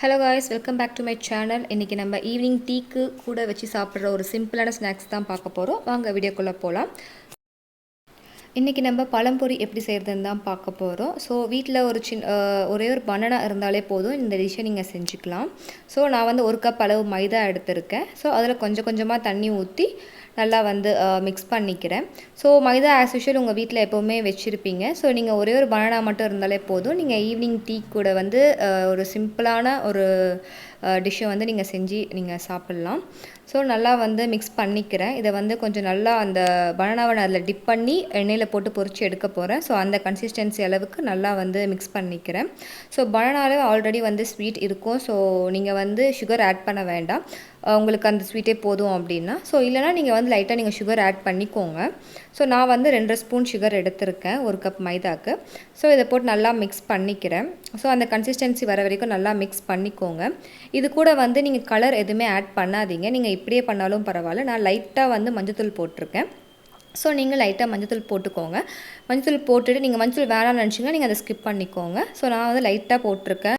Hello guys, welcome back to my channel. இன்றைக்கி நம்ம evening டீக்கு கூட வச்சு சாப்பிட்ற ஒரு சிம்பிளான ஸ்நாக்ஸ் தான் பார்க்க போகிறோம். வாங்க வீடியோக்குள்ளே போகலாம். இன்றைக்கி நம்ம பழம்பொரி எப்படி செய்கிறதுன்னு தான் பார்க்க போகிறோம். ஸோ வீட்டில் ஒரே ஒரு பனானா இருந்தாலே போதும், இந்த டிஷ்ஷை நீங்கள் செஞ்சுக்கலாம். ஸோ நான் வந்து 1 கப் அளவு மைதா எடுத்திருக்கேன். ஸோ அதில் கொஞ்சம் கொஞ்சமாக தண்ணி ஊற்றி நல்லா வந்து மிக்ஸ் பண்ணிக்கிறேன். ஸோ மைதா ஆஸ் யூஷுவல் உங்கள் வீட்டில் எப்போவுமே வச்சுருப்பீங்க. ஸோ நீங்கள் ஒரே ஒரு பனானா மட்டும் இருந்தாலே போதும். நீங்கள் ஈவினிங் டீ கூட வந்து ஒரு சிம்பிளான ஒரு டிஷ்ஷை வந்து நீங்கள் செஞ்சு நீங்கள் சாப்பிட்லாம். ஸோ நல்லா வந்து மிக்ஸ் பண்ணிக்கிறேன். இதை வந்து கொஞ்சம் நல்லா அந்த பனானாவை நான் அதில் டிப் பண்ணி எண்ணெயில் போட்டு பொரித்து எடுக்க போகிறேன். ஸோ அந்த கன்சிஸ்டன்சி அளவுக்கு நல்லா வந்து மிக்ஸ் பண்ணிக்கிறேன். ஸோ பனானாலே ஆல்ரெடி வந்து ஸ்வீட் இருக்கும். ஸோ நீங்கள் வந்து சுகர் ஆட் பண்ண வேண்டாம், உங்களுக்கு அந்த ஸ்வீட்டே போதும் அப்படின்னா. ஸோ இல்லைனா நீங்கள் வந்து லைட்டாக நீங்கள் சுகர் ஆட் பண்ணிக்கோங்க. ஸோ நான் வந்து 2 ஸ்பூன் சுகர் எடுத்திருக்கேன் 1 கப் மைதாக்கு. ஸோ இதை போட்டு நல்லா மிக்ஸ் பண்ணிக்கிறேன். ஸோ அந்த கன்சிஸ்டன்சி வர வரைக்கும் நல்லா மிக்ஸ் பண்ணிக்கோங்க. இது கூட வந்து நீங்கள் கலர் எதுவுமே ஆட் பண்ணாதீங்க, நீங்கள் இப்படியே பண்ணாலும் பரவாயில்ல. நான் லைட்டாக வந்து மஞ்சத்தூள் போட்டிருக்கேன். ஸோ நீங்கள் லைட்டாக மஞ்சத்தூள் போட்டுக்கோங்க. மஞ்சத்தூள் போட்டுட்டு நீங்கள் மஞ்சத்தூள் வேணாம்னு நினச்சிங்கன்னா நீங்கள் அதை ஸ்கிப் பண்ணிக்கோங்க. ஸோ நான் வந்து லைட்டாக போட்டிருக்கேன்.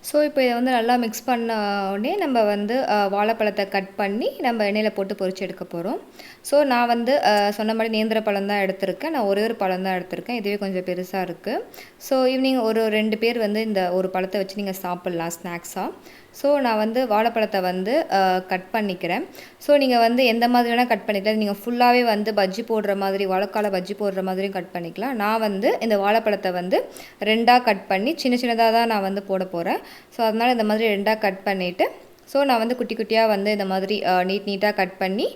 ஸோ இப்போ இதை வந்து நல்லா மிக்ஸ் பண்ண உடனே நம்ம வந்து வாழைப்பழத்தை கட் பண்ணி நம்ம எண்ணெயில் போட்டு பொரிச்சு எடுக்க போகிறோம். ஸோ நான் வந்து சொன்ன மாதிரி நேந்திர பழம் தான் எடுத்திருக்கேன். நான் ஒரே ஒரு பழம் தான் எடுத்திருக்கேன். இதுவே கொஞ்சம் பெருசாக இருக்குது. ஸோ ஈவினிங் ஒரு 2 பேர் வந்து இந்த ஒரு பழத்தை வச்சு நீங்கள் சாப்பிட்லாம் ஸ்நாக்ஸாக. ஸோ நான் வந்து வாழைப்பழத்தை வந்து கட் பண்ணிக்கிறேன். ஸோ நீங்கள் வந்து எந்த மாதிரி வேணால் கட் பண்ணிக்கலாம். நீங்கள் ஃபுல்லாகவே வந்து பஜ்ஜி போடுற மாதிரி, வாழைக்கால பஜ்ஜி போடுற மாதிரியும் கட் பண்ணிக்கலாம். நான் வந்து இந்த வாழைப்பழத்தை வந்து 2ஆக கட் பண்ணி சின்ன சின்னதாக தான் நான் வந்து போட போகிறேன். ஸோ அதனால் இந்த மாதிரி 2ஆக கட் பண்ணிவிட்டு, ஸோ நான் வந்து குட்டி குட்டியாக வந்து இந்த மாதிரி நீட்டாக கட் பண்ணி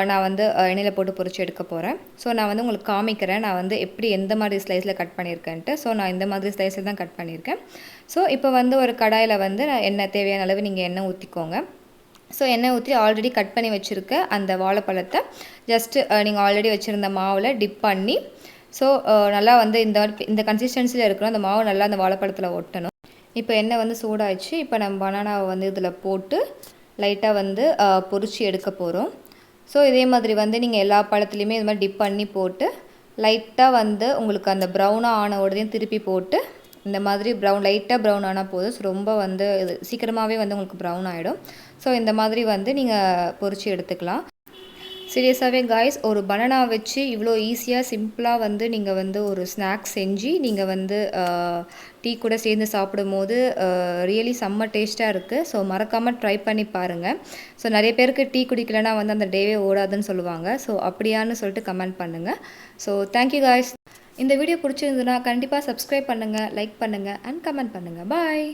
நான் வந்து எண்ணெயில் போட்டு பொரிச்சு எடுக்க போகிறேன். ஸோ நான் வந்து உங்களுக்கு காமிக்கிறேன் நான் வந்து எப்படி எந்த மாதிரி ஸ்லைஸில் கட் பண்ணியிருக்கேன்ட்டு. ஸோ நான் இந்த மாதிரி ஸ்லைஸில் தான் கட் பண்ணியிருக்கேன். ஸோ இப்போ வந்து ஒரு கடாயில் வந்து எண்ணெய் தேவையான அளவு நீங்கள் எண்ணெய் ஊற்றிக்கோங்க. ஸோ எண்ணெய் ஊற்றி ஆல்ரெடி கட் பண்ணி வச்சுருக்க அந்த வாழைப்பழத்தை ஜஸ்ட்டு நீங்கள் ஆல்ரெடி வச்சுருந்த மாவில் டிப் பண்ணி, ஸோ நல்லா வந்து இந்த கன்சிஸ்டன்சியில் இருக்கணும். அந்த மாவு நல்லா அந்த வாழைப்பழத்தில் ஒட்டணும். இப்போ எண்ணெய் வந்து சூடாகிடுச்சு. இப்போ நம்ம பனானாவை வந்து இதில் போட்டு லைட்டாக வந்து பொரிச்சு எடுக்க போகிறோம். ஸோ இதே மாதிரி வந்து நீங்கள் எல்லா பழத்துலேயுமே இது மாதிரி டிப் பண்ணி போட்டு லைட்டாக வந்து உங்களுக்கு அந்த ப்ரௌனாக ஆன உடனே திருப்பி போட்டு இந்த மாதிரி லைட்டாக ப்ரௌன் ஆனால் போதும். ஸோ ரொம்ப வந்து இது சீக்கிரமாகவே வந்து உங்களுக்கு ப்ரௌன் ஆகிடும். ஸோ இந்த மாதிரி வந்து நீங்கள் பொரிச்சு எடுத்துக்கலாம். சீரியஸாகவே காய்ஸ், ஒரு பனானா வச்சு இவ்வளோ ஈஸியாக சிம்பிளாக வந்து நீங்கள் வந்து ஒரு ஸ்நாக்ஸ் செஞ்சு நீங்கள் வந்து டீ கூட சேர்ந்து சாப்பிடும் போது ரியலி செம்ம டேஸ்ட்டாக இருக்குது. ஸோ மறக்காமல் ட்ரை பண்ணி பாருங்கள். ஸோ நிறைய பேருக்கு டீ குடிக்கலைன்னா வந்து அந்த டேவே ஓடாதுன்னு சொல்லுவாங்க. ஸோ அப்படியான்னு சொல்லிட்டு கமெண்ட் பண்ணுங்கள். So thank you guys. இந்த வீடியோ பிடிச்சிருந்ததுன்னா கண்டிப்பாக சப்ஸ்கிரைப் பண்ணுங்கள், லைக் பண்ணுங்கள் அண்ட் கமெண்ட் பண்ணுங்கள். பாய்.